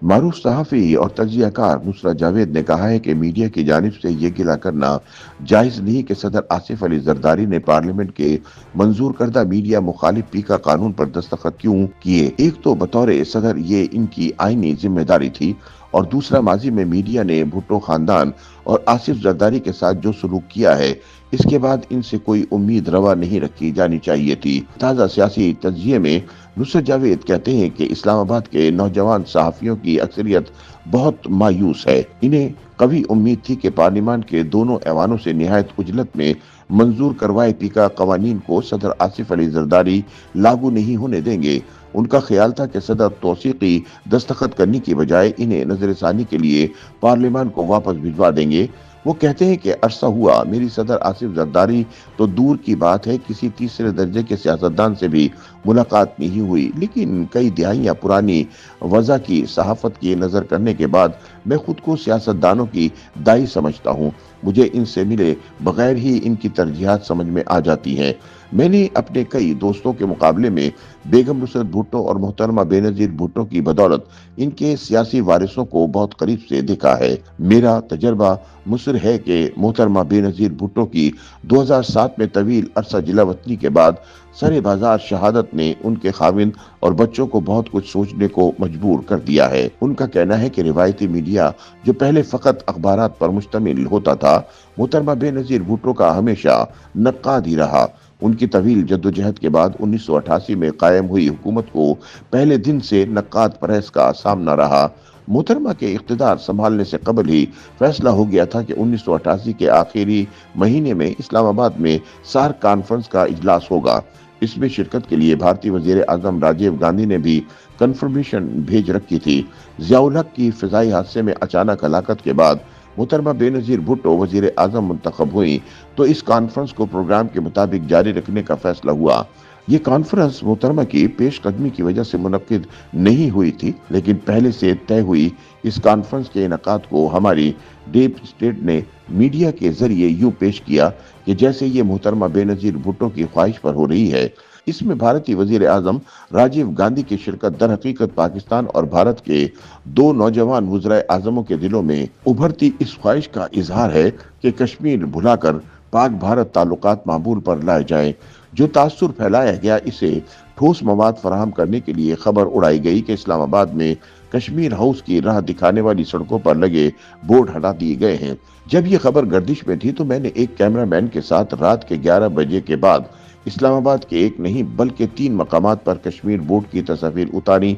معروف صحافی اور تجزیہ کار نصرت جاوید نے کہا ہے کہ میڈیا کی جانب سے یہ گلہ کرنا جائز نہیں کہ صدر آصف علی زرداری نے پارلیمنٹ کے منظور کردہ میڈیا مخالف پیکا قانون پر دستخط کیوں کیے۔ ایک تو بطور صدر یہ ان کی آئینی ذمہ داری تھی، اور دوسرا ماضی میں میڈیا نے بھٹو خاندان اور آصف زرداری کے ساتھ جو سلوک کیا ہے، اس کے بعد ان سے کوئی امید روا نہیں رکھی جانی چاہیے تھی۔ تازہ سیاسی تجزیے میں نصرت جاوید کہتے ہیں کہ اسلام آباد کے نوجوان صحافیوں کی اکثریت بہت مایوس ہے۔ انہیں قوی امید تھی کہ پارلیمان کے دونوں ایوانوں سے نہایت عجلت میں منظور کروائے پیکا قوانین کو صدر آصف علی زرداری لاگو نہیں ہونے دیں گے۔ ان کا خیال تھا کہ صدر توثیقی دستخط کرنے کی بجائے انہیں نظر ثانی کے لیے پارلیمان کو واپس بھجوا دیں گے۔ وہ کہتے ہیں کہ عرصہ ہوا میری صدر آصف زرداری تو دور کی بات ہے کسی تیسرے درجے کے سیاستدان سے بھی ملاقات نہیں ہوئی، لیکن کئی دہائیاں پرانی وضع کی صحافت کی نظر کرنے کے بعد میں خود کو سیاستدانوں کی دائی سمجھتا ہوں۔ مجھے ان سے ملے بغیر ہی ان کی ترجیحات سمجھ میں آ جاتی ہیں۔ میں نے اپنے کئی دوستوں کے مقابلے میں بیگم نصرت بھٹو اور محترمہ بے نظیر بھٹو کی بدولت ان کے سیاسی وارثوں کو بہت قریب سے دیکھا ہے۔ میرا تجربہ مصر ہے کہ محترمہ بے نظیر بھٹو کی 2007 میں طویل عرصہ جلا وطنی کے بعد سرے بازار شہادت نے ان کے خاوند اور بچوں کو بہت کچھ سوچنے کو مجبور کر دیا ہے۔ ان کا کہنا ہے کہ روایتی میڈیا جو پہلے فقط اخبارات پر مشتمل ہوتا تھا، محترمہ بے نظیر بھٹو کا ہمیشہ نقاد ہی رہا۔ ان کی طویل جدوجہد کے بعد 1988 میں قائم ہوئی حکومت کو پہلے دن سے نقاد پریس کا سامنا رہا۔ محترمہ کے اقتدار سنبھالنے سے قبل ہی فیصلہ ہو گیا تھا کہ 1988 کے آخری مہینے میں اسلام آباد میں سارک کانفرنس کا اجلاس ہوگا۔ اس میں شرکت کے لیے بھارتی وزیر اعظم راجیو گاندھی نے بھی کنفرمیشن بھیج رکھی تھی۔ ضیاء الحق کی فضائی حادثے میں اچانک ہلاکت کے بعد محترمہ بے نظیر بھٹو وزیر اعظم منتخب ہوئیں تو اس کانفرنس کو پروگرام کے مطابق جاری رکھنے کا فیصلہ ہوا۔ یہ کانفرنس محترمہ کی پیش قدمی کی وجہ سے منعقد نہیں ہوئی تھی، لیکن پہلے سے طے ہوئی اس کانفرنس کے انعقاد کو ہماری ڈیپ اسٹیٹ نے میڈیا کے ذریعے یوں پیش کیا کہ جیسے یہ محترمہ بے نظیر بھٹو کی خواہش پر ہو رہی ہے۔ اس میں بھارتی وزیر اعظم راجیو گاندھی کی شرکت در حقیقت پاکستان اور بھارت کے دو نوجوان وزرائے اعظموں کے دلوں میں ابھرتی اس خواہش کا اظہار ہے کہ کشمیر بھلا کر پاک بھارت تعلقات معمول پر لائے جائیں۔ جو تاثر پھیلایا گیا، اسے ٹھوس مواد فراہم کرنے کے لیے خبر اڑائی گئی کہ اسلام آباد میں کشمیر ہاؤس کی راہ دکھانے والی سڑکوں پر لگے بورڈ ہٹا دیے گئے ہیں۔ جب یہ خبر گردش میں تھی تو میں نے ایک کیمرہ مین کے ساتھ رات کے 11 بجے کے بعد اسلام آباد کے ایک نہیں بلکہ 3 مقامات پر کشمیر بورڈ کی تصاویر اتاری۔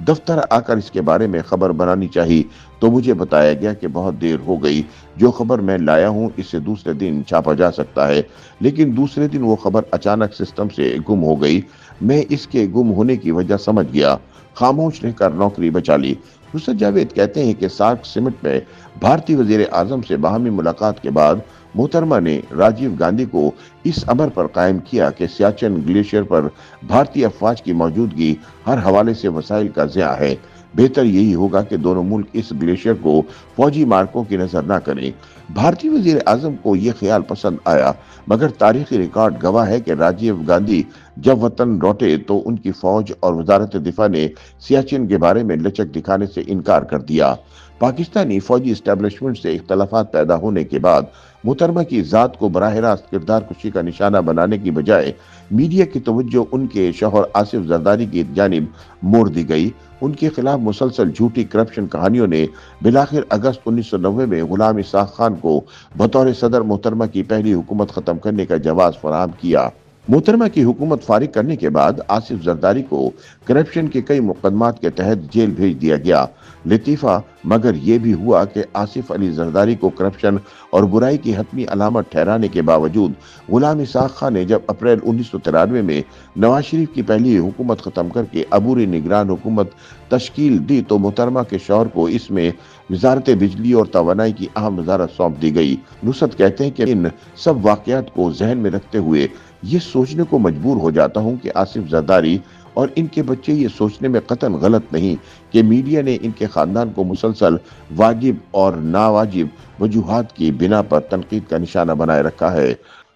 دفتر آ کر اس کے بارے میں خبر بنانی چاہی تو مجھے بتایا گیا کہ بہت دیر ہو گئی، جو خبر میں لایا ہوں اس سے دوسرے دن چھاپا جا سکتا ہے، لیکن دوسرے دن وہ خبر اچانک سسٹم سے گم ہو گئی۔ میں اس کے گم ہونے کی وجہ سمجھ گیا، خاموش رہ کر نوکری بچا لی۔ نصرت جاوید کہتے ہیں کہ سارک سمٹ میں بھارتی وزیر اعظم سے باہمی ملاقات کے بعد محترمہ نے راجیو گاندھی کو اس امر پر قائم کیا کہ سیاچن گلیشیئر پر بھارتی افواج کی موجودگی ہر حوالے سے وسائل کا ضیاع ہے۔ بہتر یہی ہوگا کہ دونوں ملک اس گلیشیئر کو فوجی مارکوں کی نظر نہ کریں۔ بھارتی وزیر اعظم کو یہ خیال پسند آیا، مگر تاریخی ریکارڈ گواہ ہے کہ راجیو گاندھی جب وطن لوٹے تو ان کی فوج اور وزارت دفاع نے سیاچن کے بارے میں لچک دکھانے سے انکار کر دیا۔ پاکستانی فوجی اسٹیبلشمنٹ سے اختلافات پیدا ہونے کے بعد محترمہ کی ذات کو براہ راست کردار کشی کا نشانہ بنانے کی بجائے میڈیا کی توجہ ان کے شوہر آصف زرداری کی جانب موڑ دی گئی۔ ان کے خلاف مسلسل جھوٹی کرپشن کہانیوں نے بالآخر اگست 1990 میں غلام اسحاق خان کو بطور صدر محترمہ کی پہلی حکومت ختم کرنے کا جواز فراہم کیا۔ محترمہ کی حکومت فارغ کرنے کے بعد آصف زرداری کو کرپشن کے کئی مقدمات کے تحت جیل بھیج دیا گیا۔ لطیفہ مگر یہ بھی ہوا کہ آصف علی زرداری کو کرپشن اور برائی کی حتمی علامت ٹھہرانے کے باوجود غلام اسحاق خان نے جب اپریل 1993 میں نواز شریف کی پہلی حکومت ختم کر کے عبوری نگران حکومت تشکیل دی تو محترمہ کے شوہر کو اس میں وزارت بجلی اور توانائی کی اہم وزارت سونپ دی گئی۔ نصرت کہتے ہیں کہ ان سب واقعات کو ذہن میں رکھتے ہوئے یہ سوچنے کو مجبور ہو جاتا ہوں کہ آصف زرداری اور ان کے بچے یہ سوچنے میں قطعاً غلط نہیں کہ میڈیا نے ان کے خاندان کو مسلسل واجب اور ناواجب وجوہات کی بنا پر تنقید کا نشانہ بنائے رکھا ہے۔